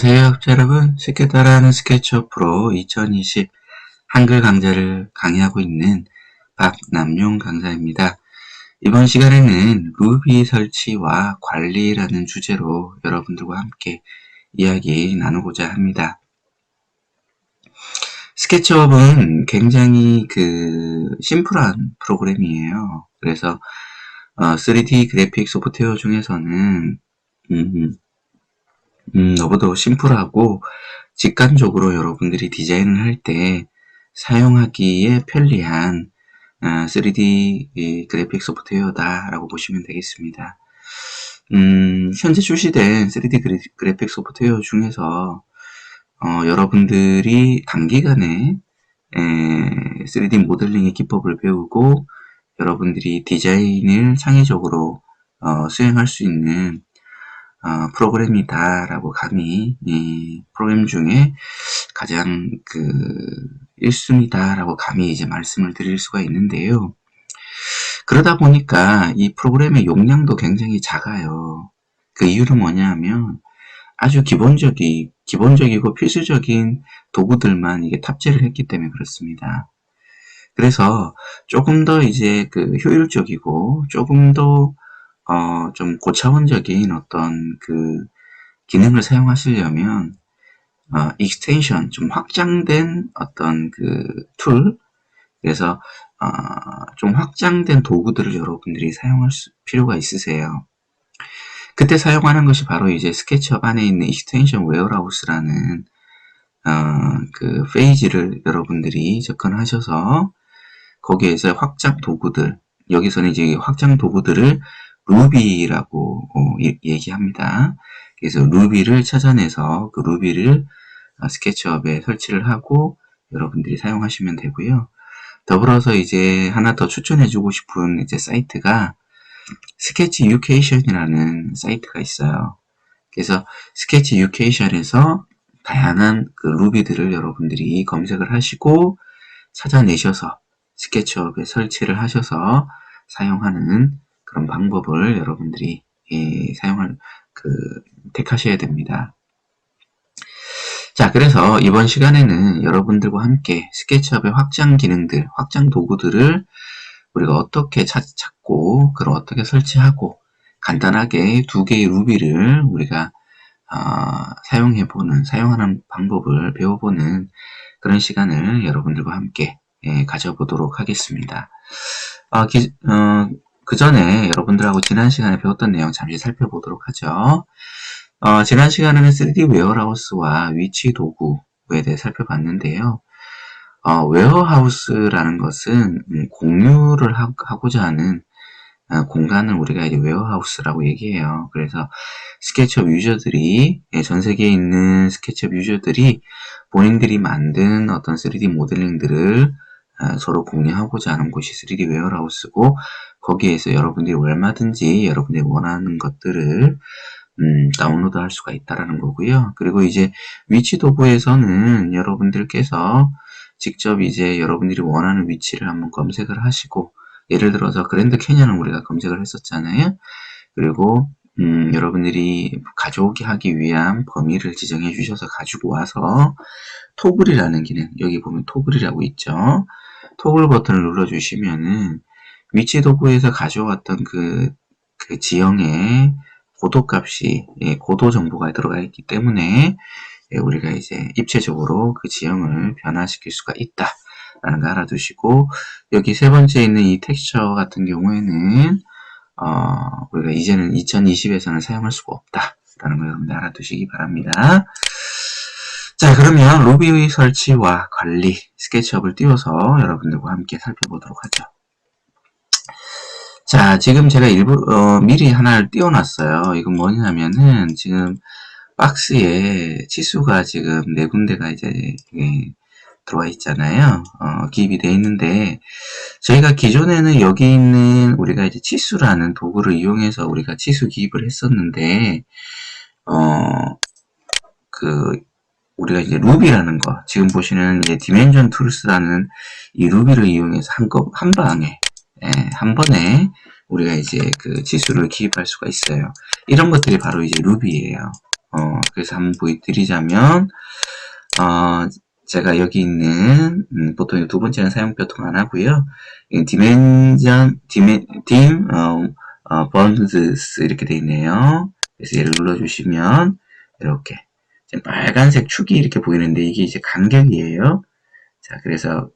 안녕하세요, 학자 여러분. 쉽게 따라하는 스케치업 프로 2020 한글 강좌를 강의하고 있는 박남용 강사입니다. 이번 시간에는 루비 설치와 관리라는 주제로 여러분들과 함께 이야기 나누고자 합니다. 스케치업은 굉장히 심플한 프로그램이에요. 그래서 3D 그래픽 소프트웨어 중에서는 너무도 심플하고 직관적으로 여러분들이 디자인을 할 때 사용하기에 편리한 3D 그래픽 소프트웨어다 라고 보시면 되겠습니다. 현재 출시된 3D 그래픽 소프트웨어 중에서 여러분들이 단기간에 3D 모델링의 기법을 배우고 여러분들이 디자인을 창의적으로 수행할 수 있는 프로그램이다라고 감히 프로그램 중에 가장 1순위다라고 감히 이제 말씀을 드릴 수가 있는데요. 그러다 보니까 이 프로그램의 용량도 굉장히 작아요. 그 이유는 뭐냐면 아주 기본적이고 필수적인 도구들만 이게 탑재를 했기 때문에 그렇습니다. 그래서 조금 더 이제 효율적이고 조금 더 좀 고차원적인 어떤 기능을 사용하시려면 익스텐션, 좀 확장된 어떤 툴, 그래서 좀 확장된 도구들을 여러분들이 사용할 필요가 있으세요. 그때 사용하는 것이 바로 이제 스케치업 안에 있는 익스텐션 웨어하우스라는 페이지를 여러분들이 접근하셔서 거기에서 확장 도구들, 여기서는 이제 확장 도구들을 루비라고 얘기합니다. 그래서 루비를 찾아내서 그 루비를 스케치업에 설치를 하고 여러분들이 사용하시면 되고요. 더불어서 이제 하나 더 추천해주고 싶은 이제 사이트가 스케치 유케이션이라는 사이트가 있어요. 그래서 스케치 유케이션에서 다양한 루비들을 여러분들이 검색을 하시고 찾아내셔서 스케치업에 설치를 하셔서 사용하는 그런 방법을 여러분들이 택하셔야 됩니다. 자, 그래서 이번 시간에는 여러분들과 함께 스케치업의 확장 기능들, 확장 도구들을 우리가 어떻게 찾고 그걸 어떻게 설치하고 간단하게 두 개의 루비를 우리가 사용하는 방법을 배워보는 그런 시간을 여러분들과 함께 가져보도록 하겠습니다. 그 전에 여러분들하고 지난 시간에 배웠던 내용 잠시 살펴보도록 하죠. 지난 시간에는 3D 웨어하우스와 위치 도구에 대해 살펴봤는데요. 웨어하우스라는 것은 공유를 하고자 하는 공간을 우리가 이제 웨어하우스라고 얘기해요. 그래서 스케치업 유저들이, 전 세계에 있는 스케치업 유저들이 본인들이 만든 어떤 3D 모델링들을 서로 공유하고자 하는 곳이 3D 웨어하우스고, 거기에서 여러분들이 얼마든지 여러분들이 원하는 것들을 다운로드 할 수가 있다라는 거고요. 그리고 이제 위치 도구에서는 여러분들께서 직접 이제 여러분들이 원하는 위치를 한번 검색을 하시고, 예를 들어서 그랜드 캐년을 우리가 검색을 했었잖아요. 그리고 여러분들이 가져오게 하기 위한 범위를 지정해 주셔서 가지고 와서 토글이라는 기능, 여기 보면 토글이라고 있죠. 토글 버튼을 눌러 주시면은 위치 도구에서 가져왔던 그 지형의 고도 값이 고도 정보가 들어가 있기 때문에 우리가 이제 입체적으로 그 지형을 변화시킬 수가 있다 라는 거 알아두시고, 여기 세 번째 있는 이 텍스처 같은 경우에는 우리가 이제는 2020에서는 사용할 수가 없다 라는 거 여러분들 알아두시기 바랍니다. 자, 그러면 루비 설치와 관리, 스케치업을 띄워서 여러분들과 함께 살펴보도록 하죠. 자, 지금 제가 미리 하나를 띄워놨어요. 이건 뭐냐면은 지금 박스에 치수가 지금 4군데가 이제 들어와 있잖아요. 기입이 되어 있는데, 저희가 기존에는 여기 있는 우리가 이제 치수라는 도구를 이용해서 우리가 치수 기입을 했었는데, 우리가 이제 루비라는 거, 지금 보시는 이제 디멘전 툴스라는 이 루비를 이용해서 한 번에 우리가 이제 치수를 기입할 수가 있어요. 이런 것들이 바로 이제 루비예요. 그래서 한번 보여드리자면, 제가 여기 있는, 보통 두 번째는 사용표 통안 하고요. 번드스 이렇게 돼 있네요. 그래서 얘를 눌러주시면, 이렇게. 지금 빨간색 축이 이렇게 보이는데, 이게 이제 간격이에요. 자, 그래서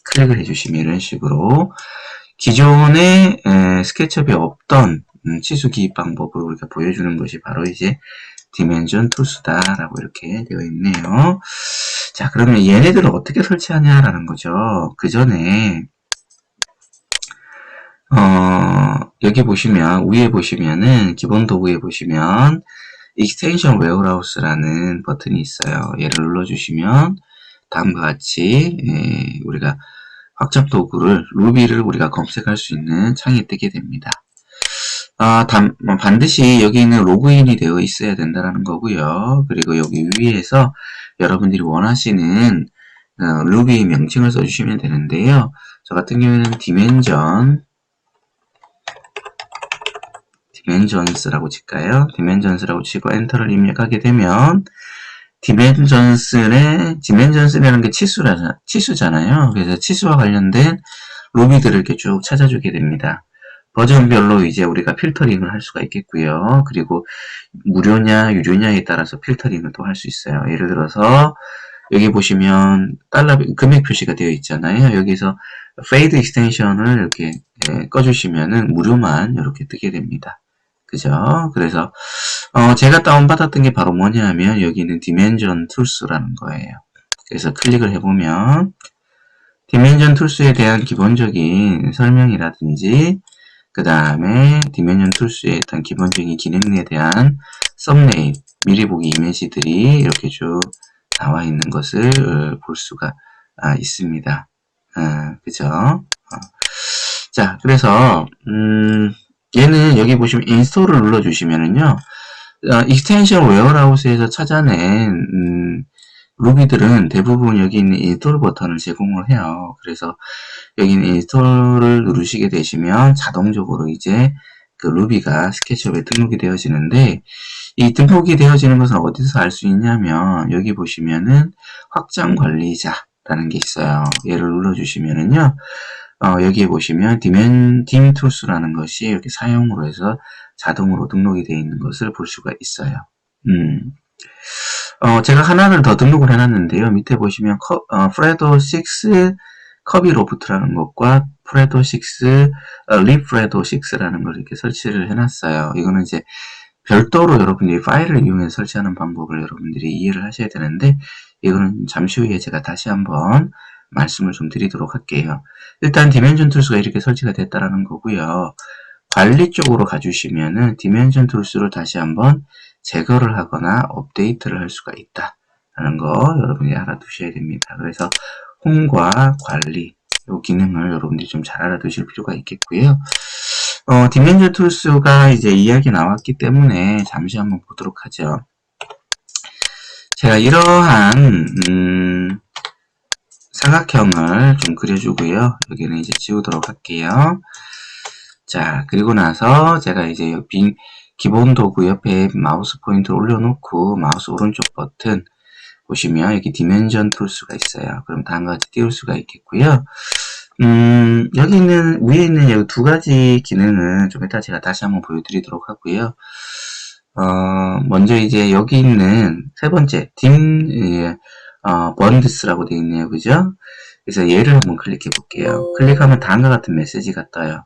클릭을 해주시면 이런 식으로, 기존에 스케치업에 없던 치수 기입 방법을 우리가 보여주는 것이 바로 이제 디멘전 툴스다라고 이렇게 되어 있네요. 자, 그러면 얘네들을 어떻게 설치하냐라는 거죠. 그 전에 여기 보시면 위에 보시면은 기본 도구에 보시면 익스텐션 웨어하우스라는 버튼이 있어요. 얘를 눌러주시면 다음과 같이 우리가 확장 도구를 루비를 우리가 검색할 수 있는 창이 뜨게 됩니다. 반드시 여기 있는 로그인이 되어 있어야 된다는 거고요. 그리고 여기 위에서 여러분들이 원하시는 루비 명칭을 써주시면 되는데요. 저 같은 경우에는 디멘전스라고 칠까요? 디멘전스라고 치고 엔터를 입력하게 되면 디멘전스라는 게 치수잖아요. 그래서 치수와 관련된 루비들을 이렇게 쭉 찾아주게 됩니다. 버전별로 이제 우리가 필터링을 할 수가 있겠고요. 그리고 무료냐 유료냐에 따라서 필터링을 또 할 수 있어요. 예를 들어서 여기 보시면 달러 금액 표시가 되어 있잖아요. 여기서 페이드 익스텐션을 이렇게 꺼주시면은 무료만 이렇게 뜨게 됩니다. 그죠? 그래서 제가 다운받았던 게 바로 뭐냐면 여기는 디멘전 툴스라는 거예요. 그래서 클릭을 해보면 디멘전 툴스에 대한 기본적인 설명이라든지 그 다음에 디멘전 툴스의 어떤 기본적인 기능에 대한 썸네일, 미리 보기 이미지들이 이렇게 쭉 나와 있는 것을 볼 수가 있습니다. 그죠? 자, 그래서 얘는 여기 보시면 인스톨을 눌러주시면은요, 익스텐션 웨어하우스에서 찾아낸 루비들은 대부분 여기 있는 인스톨 버튼을 제공을 해요. 그래서 여기는 인스톨을 누르시게 되시면 자동적으로 이제 그 루비가 스케치업에 등록이 되어지는데, 이 등록이 되어지는 것은 어디서 알 수 있냐면 여기 보시면은 확장 관리자라는 게 있어요. 얘를 눌러주시면은요, 여기에 보시면 딤툴스라는 것이 이렇게 사용으로 해서 자동으로 등록이 되어 있는 것을 볼 수가 있어요. 제가 하나를 더 등록을 해놨는데요. 밑에 보시면 프레도 6 커비 로프트라는 것과 프레도 6 리프레도 6라는 걸 이렇게 설치를 해놨어요. 이거는 이제 별도로 여러분들이 파일을 이용해서 설치하는 방법을 여러분들이 이해를 하셔야 되는데, 이거는 잠시 후에 제가 다시 한번 말씀을 좀 드리도록 할게요. 일단 디멘전 툴스가 이렇게 설치가 됐다라는 거고요. 관리 쪽으로 가주시면은 디멘전 툴스를 다시 한번 제거를 하거나 업데이트를 할 수가 있다라는 거 여러분이 알아두셔야 됩니다. 그래서 홈과 관리 이 기능을 여러분들이 좀 잘 알아두실 필요가 있겠고요. 디멘전 툴스가 이제 이야기 나왔기 때문에 잠시 한번 보도록 하죠. 제가 이러한 삼각형을 좀 그려주고요. 여기는 이제 지우도록 할게요. 자, 그리고 나서 제가 이제 기본 도구 옆에 마우스 포인트를 올려놓고 마우스 오른쪽 버튼 보시면 여기 디멘전 툴스가 있어요. 그럼 다음과 같이 띄울 수가 있겠고요. 여기 있는 위에 있는 여기 두 가지 기능은 좀 이따 제가 다시 한번 보여드리도록 하고요. 먼저 이제 여기 있는 세 번째 번드스라고 되어 있네요. 그죠? 그래서 얘를 한번 클릭해 볼게요. 클릭하면 다음과 같은 메시지가 떠요.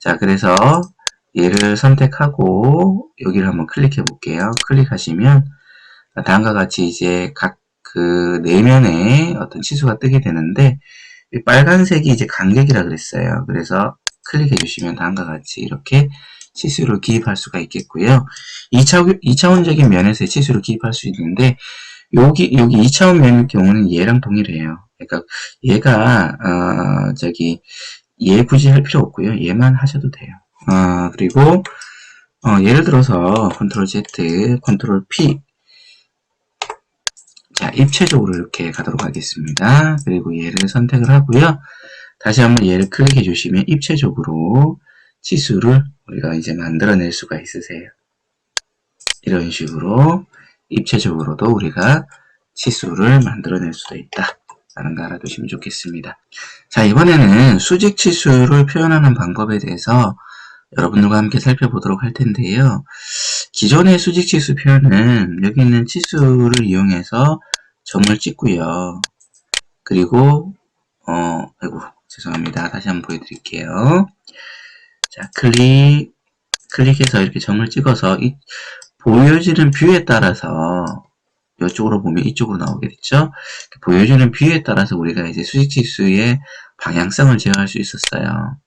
자, 그래서 얘를 선택하고 여기를 한번 클릭해 볼게요. 클릭하시면 다음과 같이 이제 각 그 내면에 어떤 치수가 뜨게 되는데, 이 빨간색이 이제 간격이라 그랬어요. 그래서 클릭해 주시면 다음과 같이 이렇게 치수를 기입할 수가 있겠고요. 2차원적인 면에서의 치수를 기입할 수 있는데, 여기 2차원 면의 경우는 얘랑 동일해요. 그러니까 얘가 얘 굳이 할 필요 없고요. 얘만 하셔도 돼요. 그리고 예를 들어서 컨트롤 Z, 컨트롤 P. 자, 입체적으로 이렇게 가도록 하겠습니다. 그리고 얘를 선택을 하고요. 다시 한번 얘를 클릭해 주시면 입체적으로 치수를 우리가 이제 만들어낼 수가 있으세요. 이런 식으로 입체적으로도 우리가 치수를 만들어낼 수도 있다 라는 거 알아두시면 좋겠습니다. 자, 이번에는 수직 치수를 표현하는 방법에 대해서 여러분들과 함께 살펴보도록 할 텐데요. 기존의 수직 치수 표현은 여기 있는 치수를 이용해서 점을 찍고요. 그리고 아이고 죄송합니다. 다시 한번 보여드릴게요. 자, 클릭해서 이렇게 점을 찍어서 보여지는 뷰에 따라서 이쪽으로 보면 이쪽으로 나오게 됐죠. 보여주는 뷰에 따라서 우리가 이제 수직치수의 방향성을 제어할 수 있었어요.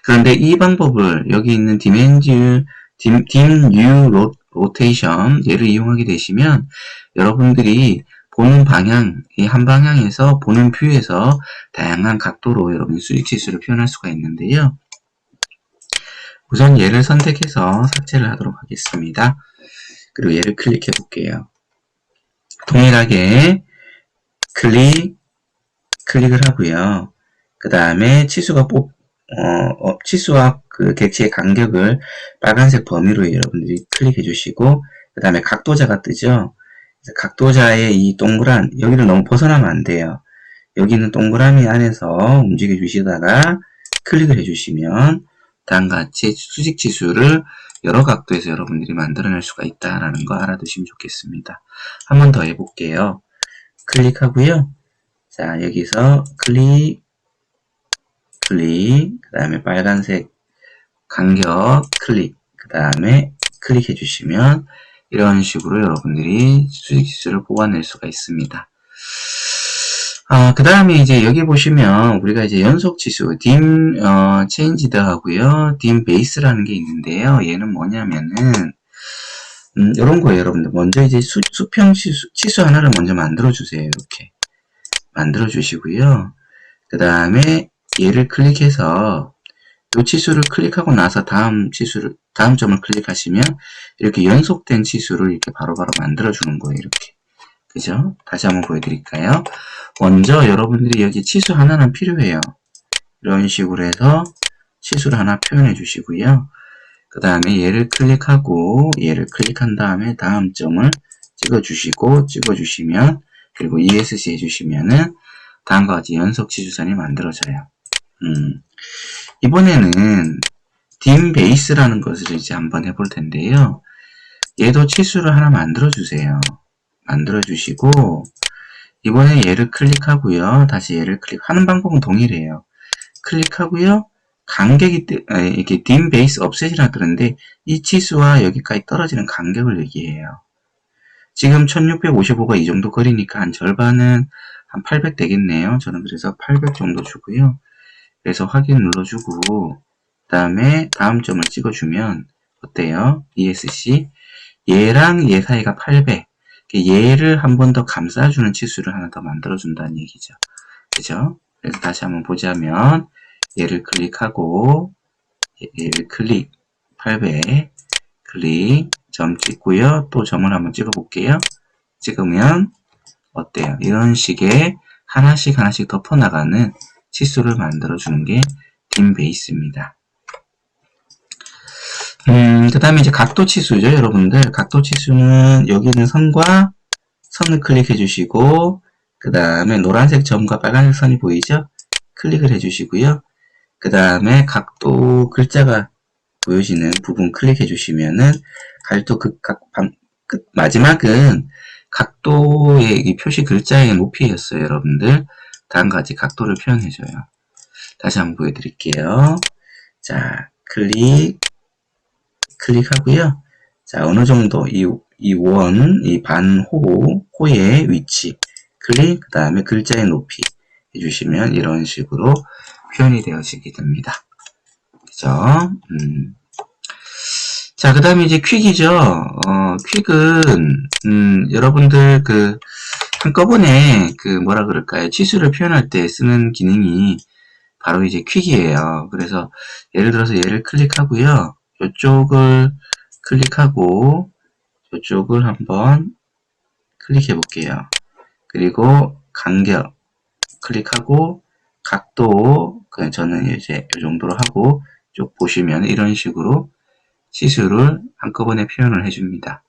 그런데 이 방법을 여기 있는 dim rotation 얘를 이용하게 되시면 여러분들이 보는 방향, 이 한 방향에서 보는 뷰에서 다양한 각도로 여러분이 수직치수를 표현할 수가 있는데요. 우선 얘를 선택해서 삭제를 하도록 하겠습니다. 그리고 얘를 클릭해 볼게요. 동일하게 클릭을 하고요. 그 다음에 치수와 그 객체의 간격을 빨간색 범위로 여러분들이 클릭해 주시고, 그 다음에 각도자가 뜨죠. 각도자의 이 동그란, 여기를 너무 벗어나면 안 돼요. 여기 있는 동그라미 안에서 움직여 주시다가 클릭을 해 주시면 다음과 같이 수직 치수를 여러 각도에서 여러분들이 만들어낼 수가 있다라는 거 알아두시면 좋겠습니다. 한 번 더 해볼게요. 클릭하고요. 자, 여기서 클릭, 그 다음에 빨간색 간격 클릭, 그 다음에 클릭해 주시면 이런 식으로 여러분들이 수직지수를 뽑아낼 수가 있습니다. 그 다음에 이제 여기 보시면 우리가 이제 연속지수 dim changed 하고요, dim base라는 게 있는데요. 얘는 뭐냐면은 이런 거예요, 여러분들. 먼저 이제 수평 치수 하나를 먼저 만들어 주세요. 이렇게 만들어 주시고요. 그 다음에 얘를 클릭해서 이 치수를 클릭하고 나서 다음 점을 클릭하시면 이렇게 연속된 치수를 이렇게 바로바로 만들어 주는 거예요. 이렇게. 그죠? 다시 한번 보여드릴까요? 먼저 여러분들이 여기 치수 하나는 필요해요. 이런 식으로 해서 치수를 하나 표현해 주시고요. 그 다음에 얘를 클릭하고 얘를 클릭한 다음에 다음 점을 찍어주시면 그리고 ESC 해주시면은 다음과 같이 연속 치수선이 만들어져요. 이번에는 dim base라는 것을 이제 한번 해볼 텐데요. 얘도 치수를 하나 만들어주세요. 만들어주시고, 이번에 얘를 클릭하고요. 다시 얘를 클릭하는 방법은 동일해요. 클릭하고요. 간격이, 이렇게 dim base offset이라 그러는데, 이 치수와 여기까지 떨어지는 간격을 얘기해요. 지금 1655가 이 정도 거리니까 한 절반은 한 800 되겠네요. 저는 그래서 800 정도 주고요. 그래서 확인 눌러주고, 그 다음에 다음 점을 찍어주면 어때요? ESC 얘랑 얘 사이가 800. 얘를 한 번 더 감싸주는 치수를 하나 더 만들어준다는 얘기죠. 그죠? 그래서 다시 한번 보자면 얘를 클릭하고 얘를 클릭 800 클릭 점 찍고요. 또 점을 한번 찍어볼게요. 찍으면 어때요? 이런 식의 하나씩 덮어나가는 치수를 만들어주는 게 dim base입니다. 그 다음에 이제 각도 치수죠, 여러분들. 각도 치수는 여기 있는 선과 선을 클릭해 주시고, 그 다음에 노란색 점과 빨간색 선이 보이죠? 클릭을 해 주시고요. 그 다음에 각도 글자가 보여지는 부분 클릭해 주시면은, 마지막은 각도의 이 표시 글자의 높이였어요, 여러분들. 다음과 같이 각도를 표현해줘요. 다시 한번 보여드릴게요. 자, 클릭하고요. 자, 어느 정도 이 호의 위치 클릭, 그 다음에 글자의 높이 해주시면 이런 식으로 표현이 되어지게 됩니다. 그죠? 자, 그 다음에 이제 퀵이죠. 퀵은 여러분들 한꺼번에 뭐라 그럴까요? 치수를 표현할 때 쓰는 기능이 바로 이제 퀵이에요. 그래서 예를 들어서 얘를 클릭하고요. 이쪽을 클릭하고 이쪽을 한번 클릭해 볼게요. 그리고 간격 클릭하고 각도 저는 이제 이 정도로 하고 쭉 보시면 이런 식으로 치수를 한꺼번에 표현을 해줍니다.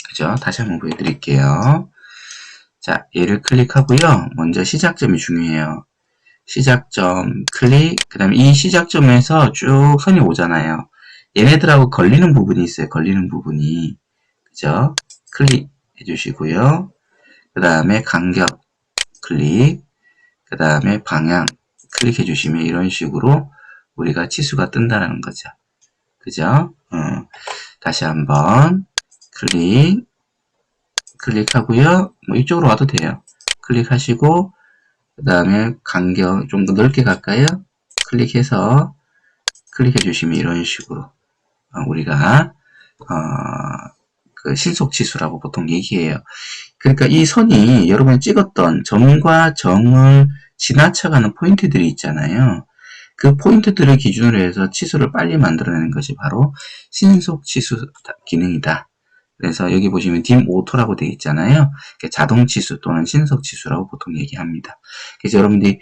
그죠? 다시 한번 보여드릴게요. 자, 얘를 클릭하고요. 먼저 시작점이 중요해요. 시작점 클릭, 그 다음에 이 시작점에서 쭉 선이 오잖아요. 얘네들하고 걸리는 부분이 있어요. 걸리는 부분이. 그죠? 클릭 해주시고요. 그 다음에 간격 클릭, 그 다음에 방향 클릭해 주시면 이런 식으로 우리가 치수가 뜬다는 거죠. 그죠? 다시 한번 클릭하고요. 뭐 이쪽으로 와도 돼요. 클릭하시고 그 다음에 간격 좀 더 넓게 갈까요? 클릭해서 클릭해 주시면 이런 식으로 우리가 그 실속치수라고 보통 얘기해요. 그러니까 이 선이 여러분이 찍었던 점과 점을 지나쳐가는 포인트들이 있잖아요. 그 포인트들을 기준으로 해서 치수를 빨리 만들어내는 것이 바로 신속치수 기능이다. 그래서 여기 보시면 dim auto라고 되어 있잖아요. 자동치수 또는 신속치수라고 보통 얘기합니다. 그래서 여러분들이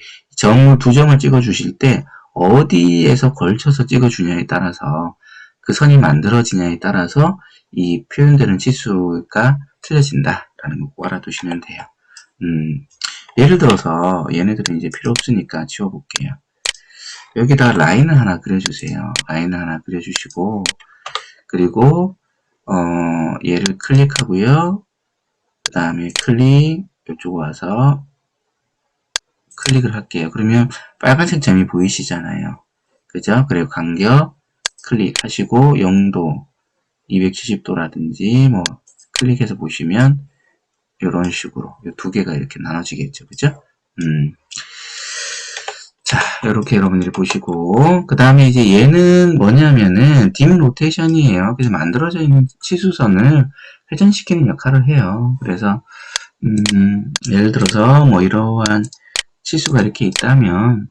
두 점을 찍어 주실 때 어디에서 걸쳐서 찍어 주냐에 따라서 그 선이 만들어지냐에 따라서 이 표현되는 치수가 틀려진다라는 거 꼭 알아두시면 돼요. 예를 들어서 얘네들은 이제 필요 없으니까 지워볼게요. 여기다 라인을 하나 그려주세요. 라인을 하나 그려주시고 그리고 얘를 클릭하고요. 그 다음에 이쪽 와서 클릭을 할게요. 그러면 빨간색 점이 보이시잖아요. 그죠? 그리고 간격 클릭하시고 0도 270도라든지 뭐 클릭해서 보시면 이런 식으로 두 개가 이렇게 나눠지겠죠. 그죠? 자, 이렇게 여러분들이 보시고 그 다음에 이제 얘는 뭐냐면은 dim 로테이션이에요. 그래서 만들어져 있는 치수선을 회전시키는 역할을 해요. 그래서 예를 들어서 뭐 이러한 치수가 이렇게 있다면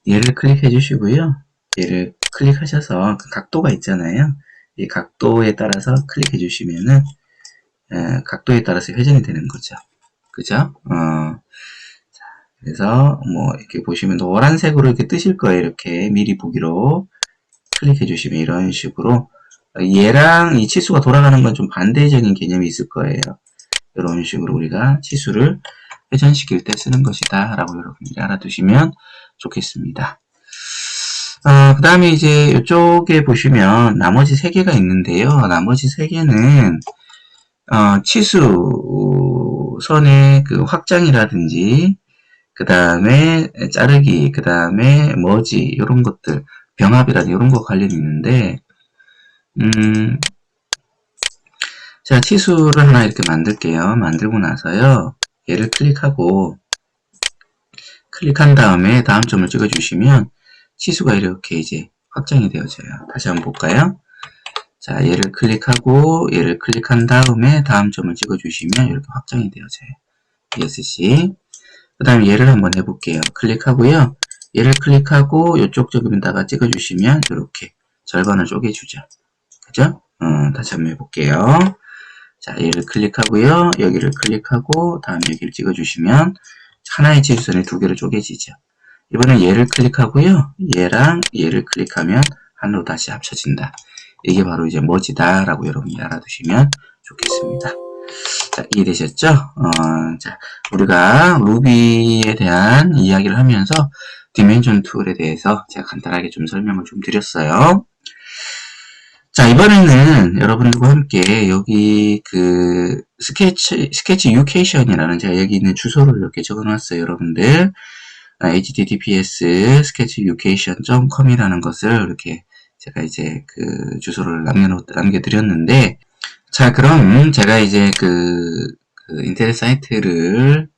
얘를 클릭해 주시고요. 얘를 클릭하셔서 그 각도가 있잖아요. 이 각도에 따라서 클릭해 주시면은 각도에 따라서 회전이 되는 거죠. 그죠? 그래서 뭐 이렇게 보시면 노란색으로 이렇게 뜨실 거예요. 이렇게 미리 보기로 클릭해 주시면 이런 식으로 얘랑 이 치수가 돌아가는 건 좀 반대적인 개념이 있을 거예요. 이런 식으로 우리가 치수를 회전시킬 때 쓰는 것이다 라고 여러분들이 알아두시면 좋겠습니다. 그 다음에 이제 이쪽에 보시면 나머지 3개가 있는데요. 나머지 3개는 치수선의 그 확장이라든지 그 다음에 자르기, 그 다음에 머지 이런 것들, 병합이라든지 이런 거 관련이 있는데 제가 치수를 하나 이렇게 만들게요. 만들고 나서요. 얘를 클릭한 다음에 다음 점을 찍어주시면 치수가 이렇게 이제 확장이 되어져요. 다시 한번 볼까요? 자, 얘를 클릭한 다음에 다음 점을 찍어주시면 이렇게 확장이 되어져요. ESC. 그 다음에 얘를 한번 해볼게요. 클릭하고요. 얘를 클릭하고 이쪽 쪽에다가 찍어주시면 이렇게 절반을 쪼개주죠. 그죠? 다시 한번 해볼게요. 자, 얘를 클릭하고요. 여기를 클릭하고 다음 여기를 찍어주시면 하나의 치수선에 2개로 쪼개지죠. 이번엔 얘를 클릭하고요. 얘랑 얘를 클릭하면 하나로 다시 합쳐진다. 이게 바로 이제 머지다 라고 여러분이 알아두시면 좋겠습니다. 자, 이해되셨죠? 자, 우리가 루비에 대한 이야기를 하면서 디멘션 툴에 대해서 제가 간단하게 좀 설명을 좀 드렸어요. 자, 이번에는 여러분들과 함께 여기 그 스케치 유케이션이라는 제가 여기 있는 주소를 이렇게 적어 놨어요. 여러분들 https sketchucation.com이라는 것을 이렇게 제가 이제 그 주소를 남겨드렸는데, 자, 그럼 제가 이제 그 인터넷 사이트를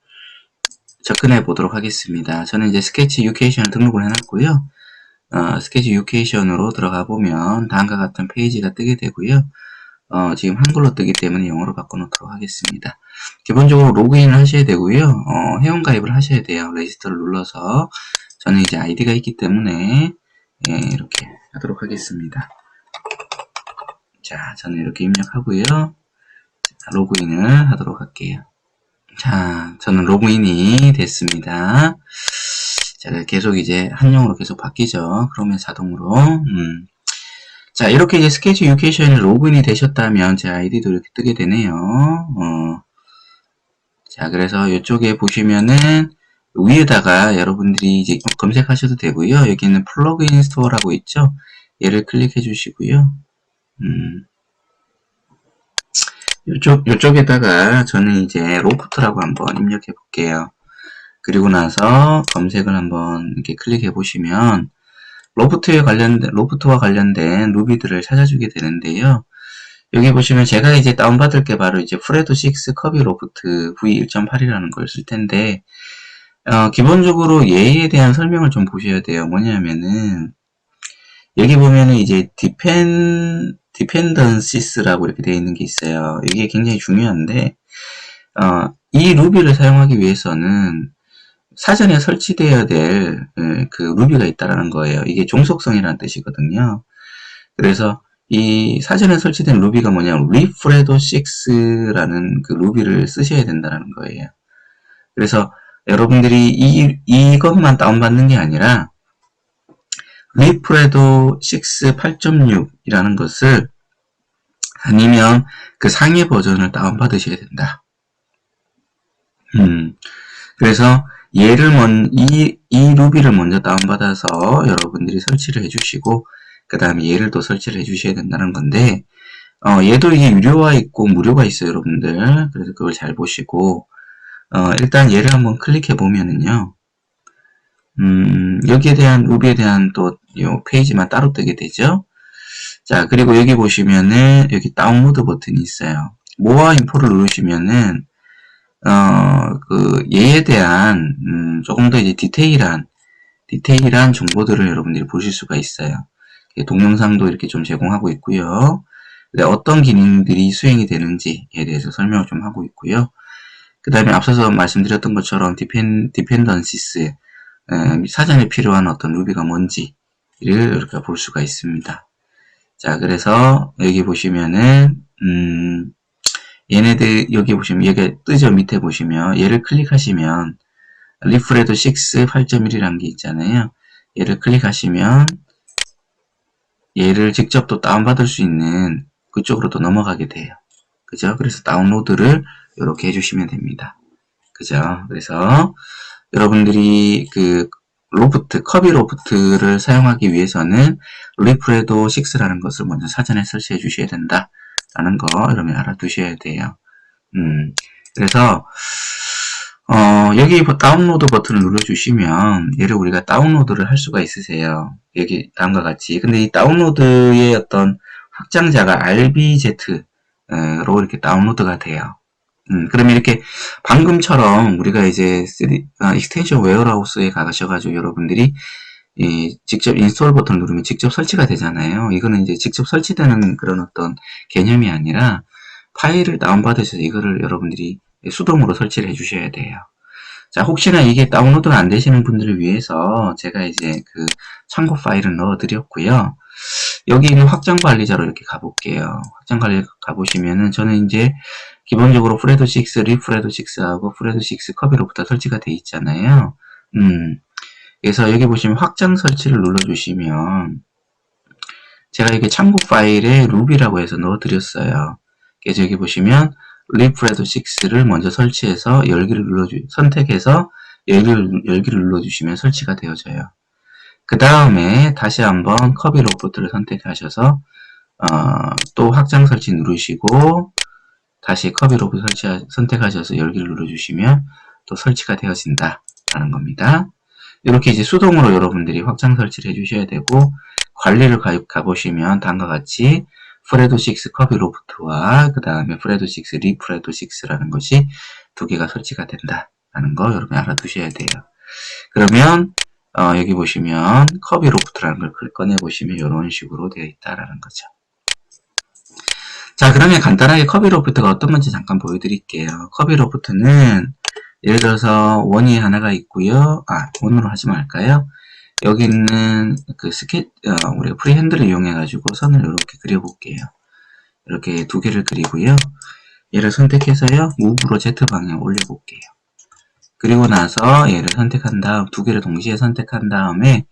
접근해 보도록 하겠습니다. 저는 이제 스케치 유케이션을 등록을 해놨고요. 스케치 유케이션으로 들어가 보면 다음과 같은 페이지가 뜨게 되고요. 지금 한글로 뜨기 때문에 영어로 바꿔놓도록 하겠습니다. 기본적으로 로그인을 하셔야 되고요. 회원가입을 하셔야 돼요. 레지스터를 눌러서. 저는 이제 아이디가 있기 때문에 이렇게 하도록 하겠습니다. 자, 저는 이렇게 입력하고요. 로그인을 하도록 할게요. 자, 저는 로그인이 됐습니다. 자, 계속 이제 한영으로 계속 바뀌죠. 그러면 자동으로. 자, 이렇게 이제 스케치 유케이션에 로그인이 되셨다면 제 아이디도 이렇게 뜨게 되네요. 자, 그래서 이쪽에 보시면은 위에다가 여러분들이 이제 검색하셔도 되고요. 여기는 플러그인 스토어라고 있죠. 얘를 클릭해 주시고요. 요쪽에다가 저는 이제 로프트라고 한번 입력해 볼게요. 그리고 나서 검색을 한번 이렇게 클릭해 보시면 로프트와 관련된 루비들을 찾아주게 되는데요. 여기 보시면 제가 이제 다운받을 게 바로 이제 프레도 6 커비 로프트 V1.8이라는 걸 쓸 텐데, 기본적으로 얘에 대한 설명을 좀 보셔야 돼요. 뭐냐면은, 여기 보면은 이제 디펜던시스라고 이렇게 되어 있는 게 있어요. 이게 굉장히 중요한데, 이 루비를 사용하기 위해서는 사전에 설치되어야 될 그 루비가 있다라는 거예요. 이게 종속성이라는 뜻이거든요. 그래서 이 사전에 설치된 루비가 뭐냐면 리프레도 6라는 그 루비를 쓰셔야 된다는 거예요. 그래서 여러분들이 이것만 다운받는 게 아니라 리프레도 6 8.6이라는 것을 아니면 그 상위 버전을 다운받으셔야 된다. 그래서 이 루비를 먼저 다운받아서 여러분들이 설치를 해주시고, 그 다음에 얘를 또 설치를 해주셔야 된다는 건데, 얘도 이게 유료화 있고 무료가 있어요, 여러분들. 그래서 그걸 잘 보시고, 일단 얘를 한번 클릭해 보면은요, 여기에 대한, 루비에 대한 또, 요 페이지만 따로 뜨게 되죠. 자, 그리고 여기 보시면은, 여기 다운로드 버튼이 있어요. 모아 인포를 누르시면은, 얘에 대한, 조금 더 이제 디테일한 정보들을 여러분들이 보실 수가 있어요. 동영상도 이렇게 좀 제공하고 있고요. 어떤 기능들이 수행이 되는지에 대해서 설명을 좀 하고 있고요. 그 다음에 앞서서 말씀드렸던 것처럼 디펜던시스, 사전에 필요한 어떤 루비가 뭔지를 이렇게 볼 수가 있습니다. 자, 그래서 여기 보시면은, 얘네들, 여기 보시면, 얘가 뜨죠? 밑에 보시면, 얘를 클릭하시면, 리프레도 6 8.1이라는 게 있잖아요. 얘를 클릭하시면, 얘를 직접 또 다운받을 수 있는 그쪽으로 또 넘어가게 돼요. 그죠? 그래서 다운로드를 이렇게 해주시면 됩니다. 그죠? 그래서, 여러분들이 커비 로프트를 사용하기 위해서는 리프레도 6라는 것을 먼저 사전에 설치해 주셔야 된다. 라는 거 여러분이 알아두셔야 돼요. 그래서 여기 다운로드 버튼을 눌러주시면 얘를 우리가 다운로드를 할 수가 있으세요. 여기 다음과 같이. 근데 이 다운로드의 어떤 확장자가 RBZ로 이렇게 다운로드가 돼요. 그러면 이렇게 방금처럼 우리가 이제 익스텐션 웨어하우스에 가셔가지고 여러분들이 직접 인스톨 버튼을 누르면 직접 설치가 되잖아요. 이거는 이제 직접 설치되는 그런 어떤 개념이 아니라 파일을 다운받으셔서 이거를 여러분들이 수동으로 설치를 해주셔야 돼요. 자, 혹시나 이게 다운로드가 안 되시는 분들을 위해서 제가 이제 참고 파일을 넣어 드렸고요. 여기 있는 확장 관리자로 이렇게 가볼게요. 확장 관리 가보시면은 저는 이제 기본적으로 프레도 6, 리프레도 6하고 프레도 6 커비로부터 설치가 돼 있잖아요. 그래서 여기 보시면 확장 설치를 눌러주시면 제가 여기 참고 파일에 루비라고 해서 넣어드렸어요. 그래서 여기 보시면 리프레도 6를 먼저 설치해서 선택해서 열기를 눌러주시면 설치가 되어져요. 그 다음에 다시 한번 커비 로프트를 선택하셔서 또 확장 설치 누르시고 다시 커비 로프트 선택하셔서 열기를 눌러주시면 또 설치가 되어진다 라는 겁니다. 이렇게 이제 수동으로 여러분들이 확장 설치를 해주셔야 되고, 관리를 가보시면 다음과 같이 프레도 6 커비 로프트와 그 다음에 프레도 6 리프레도 6라는 것이 두 개가 설치가 된다라는 거 여러분이 알아두셔야 돼요. 그러면 여기 보시면 커비 로프트라는 걸 꺼내 보시면 이런 식으로 되어 있다라는 거죠. 자, 그러면 간단하게 커비 로프트가 어떤 건지 잠깐 보여드릴게요. 커비 로프트는 예를 들어서 원이 하나가 있고요. 원으로 하지 말까요? 여기 있는 우리가 프리핸드를 이용해가지고 선을 이렇게 그려볼게요. 이렇게 두 개를 그리고요. 얘를 선택해서요. 무브로 Z 방향 올려볼게요. 그리고 나서 얘를 선택한 다음, 두 개를 동시에 선택한 다음에,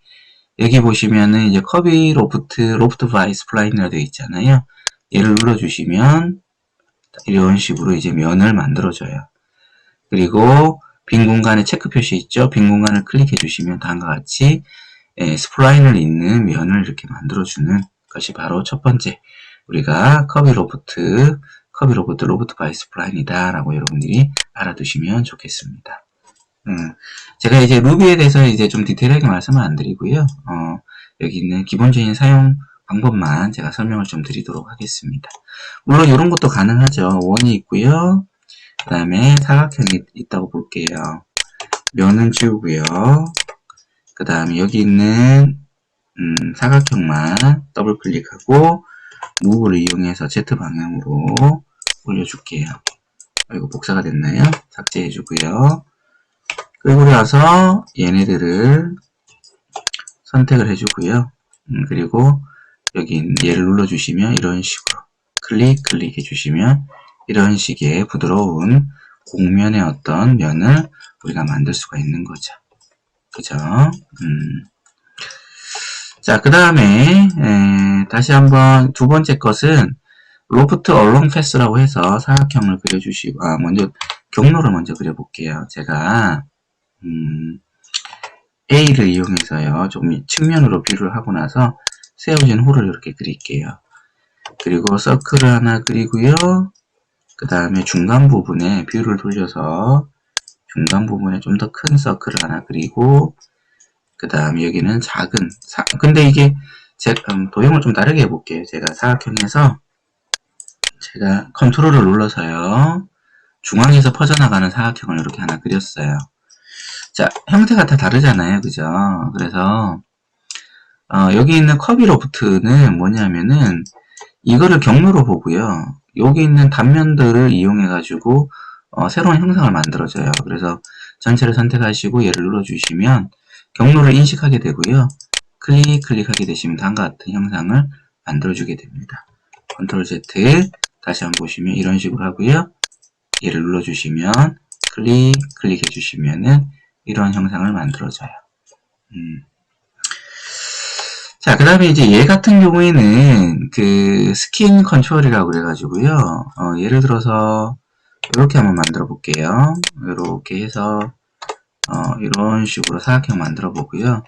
여기 보시면은 이제 커비 로프트 바이 스플라인이라고 되어 있잖아요. 얘를 눌러주시면, 이런 식으로 이제 면을 만들어줘요. 그리고 빈 공간에 체크 표시 있죠? 빈 공간을 클릭해 주시면 다음과 같이 스플라인을 잇는 면을 이렇게 만들어주는 것이 바로 첫 번째, 우리가 로프트 바이 스플라인이다 라고 여러분들이 알아두시면 좋겠습니다. 제가 이제 루비에 대해서 이제 좀 디테일하게 말씀을 안 드리고요. 여기 있는 기본적인 사용 방법만 제가 설명을 좀 드리도록 하겠습니다. 물론 이런 것도 가능하죠. 원이 있고요. 그 다음에 사각형이 있다고 볼게요. 면은 지우고요. 그 다음에 여기 있는 사각형만 더블 클릭하고 무브를 이용해서 Z방향으로 올려줄게요. 이거 복사가 됐나요? 삭제해주고요. 끌고 나서 얘네들을 선택을 해주고요. 그리고 여기 얘를 눌러주시면 이런 식으로 클릭해 주시면 이런 식의 부드러운 곡면의 어떤 면을 우리가 만들 수가 있는 거죠. 그죠? 자, 그 다음에 다시 한번 두 번째 것은 로프트 얼롱 패스라고 해서 사각형을 그려주시고, 먼저 경로를 먼저 그려볼게요. 제가 A를 이용해서요, 좀 측면으로 뷰를 하고 나서 세워진 홀을 이렇게 그릴게요. 그리고 서클을 하나 그리고요. 그 다음에 중간 부분에 뷰를 돌려서 중간 부분에 좀 더 큰 서클을 하나 그리고, 그 다음에 여기는 작은 근데 이게 도형을 좀 다르게 해볼게요. 제가 사각형에서 제가 컨트롤을 눌러서요, 중앙에서 퍼져나가는 사각형을 이렇게 하나 그렸어요. 자, 형태가 다 다르잖아요. 그죠? 그래서 여기 있는 커비 로프트는 뭐냐면은 이거를 경로로 보고요. 여기 있는 단면들을 이용해 가지고 새로운 형상을 만들어줘요. 그래서 전체를 선택하시고 얘를 눌러주시면 경로를 인식하게 되고요. 클릭하게 되시면 다음과 같은 형상을 만들어주게 됩니다. 컨트롤 Z 다시 한번 보시면 이런 식으로 하고요. 얘를 눌러주시면 클릭해 주시면은 이런 형상을 만들어줘요. 자, 그 다음에 이제 얘 같은 경우에는 그 스킨 컨트롤이라고 그래가지고요. 예를 들어서 이렇게 한번 만들어 볼게요. 이렇게 해서 이런 식으로 사각형 만들어 보고요.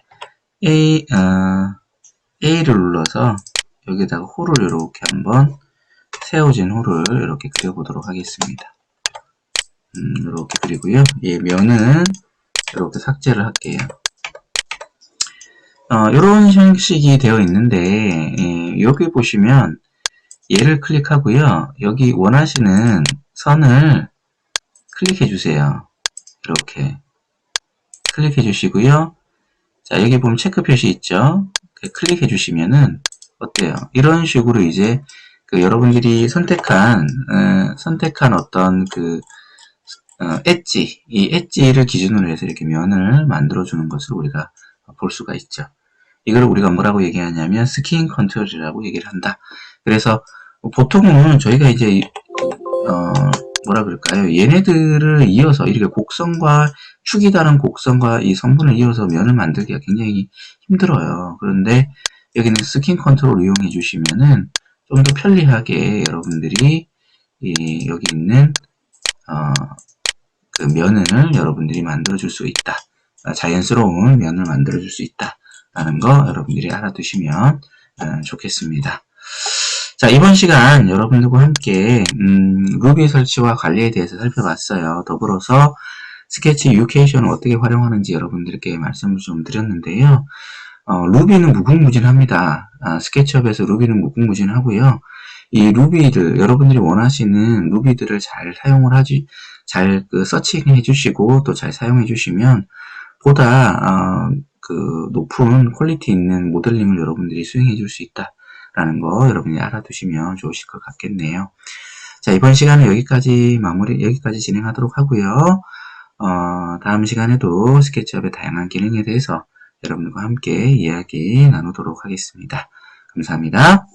A를 눌러서 여기다가 홀을 이렇게 한번 세워진 홀을 이렇게 그려보도록 하겠습니다. 이렇게 그리고요. 얘 면은 이렇게 삭제를 할게요. 이런 형식이 되어 있는데, 여기 보시면 얘를 클릭하고요. 여기 원하시는 선을 클릭해 주세요. 이렇게 클릭해 주시고요. 자, 여기 보면 체크 표시 있죠? 클릭해 주시면은 어때요? 이런 식으로 이제 여러분들이 선택한 어떤 엣지, 이 엣지를 기준으로 해서 이렇게 면을 만들어주는 것을 우리가 볼 수가 있죠. 이걸 우리가 뭐라고 얘기하냐면 스킨 컨트롤이라고 얘기를 한다. 그래서 보통은 저희가 이제 뭐라 그럴까요? 얘네들을 이어서 이렇게 곡선과 축이 다른 곡선과 이 선분을 이어서 면을 만들기가 굉장히 힘들어요. 그런데 여기는 스킨 컨트롤 이용해 주시면은 좀 더 편리하게 여러분들이 여기 있는 그 면을 여러분들이 만들어 줄 수 있다. 자연스러운 면을 만들어 줄 수 있다. 라는 거 여러분들이 알아두시면 좋겠습니다. 자, 이번 시간 여러분들과 함께 루비 설치와 관리에 대해서 살펴봤어요. 더불어서 스케치 유케이션을 어떻게 활용하는지 여러분들께 말씀을 좀 드렸는데요. 루비는 무궁무진합니다. 스케치업에서 루비는 무궁무진하고요. 이 루비들, 여러분들이 원하시는 루비들을 잘 사용을 잘 서칭 해주시고 또 잘 사용해 주시면 보다 높은 퀄리티 있는 모델링을 여러분들이 수행해 줄 수 있다라는 거 여러분이 알아두시면 좋으실 것 같겠네요. 자, 이번 시간은 여기까지 진행하도록 하고요. 다음 시간에도 스케치업의 다양한 기능에 대해서 여러분과 함께 이야기 나누도록 하겠습니다. 감사합니다.